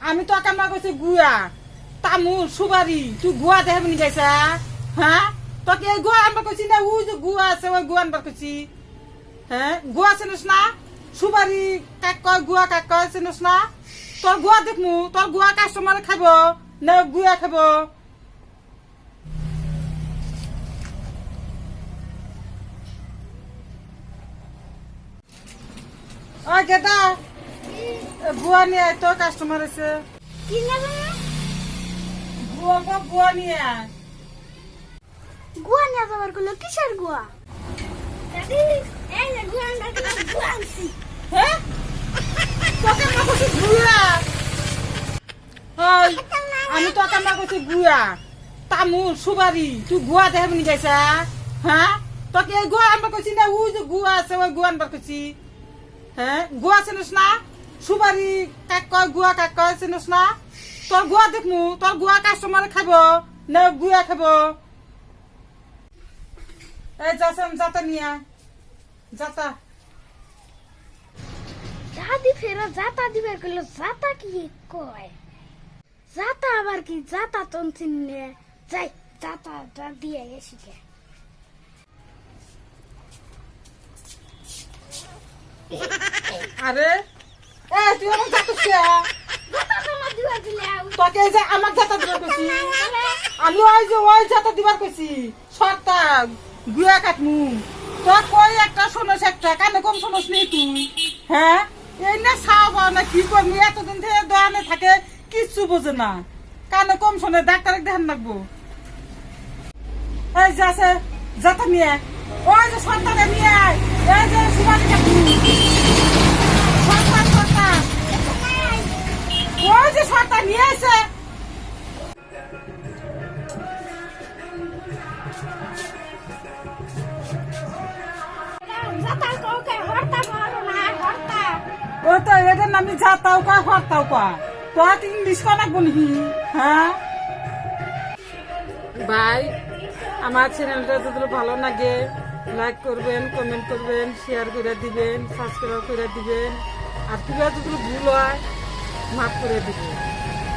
আমি তো কামা করছি গুয়া তামুল সুপারি তুই গুয়া দেখাবি নি গাইছা হ্যাঁ তোকে এই গুয়া আনবার করছি না ওই যে গুয়া আছে ওই গুয়া আনবার করছি হ্যাঁ গুয়া চিনিস না সুপারি কাক কয় গুয়া কাক কয় চিনিস না তোর গুয়া দেখমু তোর গুয়া কাস্টমার খাব না গুয়া খাব ওই গেদা গুয়া নিয়ে আয় তো কাস্টমার আছে কি নেবে গুয়া নিয়ে আয় গুয়া নিয়ে যাবার গুলো কিসের গুয়া দাদি এই যে গুয়া গুয়া আনছি হ্যাঁ তোকে না করছি গুয়া ওই আমি তোকে না করছি গুয়া তামুল সুপারি তুই গুয়া দেখাবি নি গাইছা হ্যাঁ তোকে এই গুয়া আনবার করছি না ওই যে গুয়া আছে ওই গুয়া আনবার করছি হ্যাঁ গুয়া চিনিস না সুপারি কাক কয় গুয়া কাক কয় চিনিস না তোর গুয়া দেখমু তোর গুয়া কাস্টমার খাব না গুয়া খাব এই যাচ্ছেন যাতা নিয়া যাতা দাদি ফেরা জাতা দিবার গুলো জাতা কি কয় জাতা আবার কি জাতা তন চিনে যাই জাতা দিয়ে গেছি কে আরে এ তুই আমার যাতা জাতা তোমার দিবার দিলে তোকে এই যে আমার যাতা দিবার কইছি আমি ওই যে ওই যাতা দিবার কইছি সরতা গুয়া কাটমু তোর কই একটা শোনস একটা কানে কম শোনস নি তুই হ্যাঁ এই না সাব না কি করবি এতদিন থেকে দোকানে থাকে কিচ্ছু বোঝে না কানে কম শোনে ডাক্তার দেখান লাগবো এই যে আছে যাতা নিয়ে ওই যে সরতারে নিয়ে আয় এই যে সুপারি কাটমু সরতা ওই যে সরতা নিয়ে আসে জাতা কাউকে হরতা বলো না হরতা ও তো এটার নামে যাতাও কা হরতাও কা তো ইংলিশ কনা বলবি হ্যাঁ ভাই আমার চ্যানেলটা যদি ভালো লাগে লাইক করবেন কমেন্ট করবেন শেয়ার করে দিবেন সাবস্ক্রাইব করে দিবেন আর কিবা যদি ভুল হয় মাফ করে দিবেন।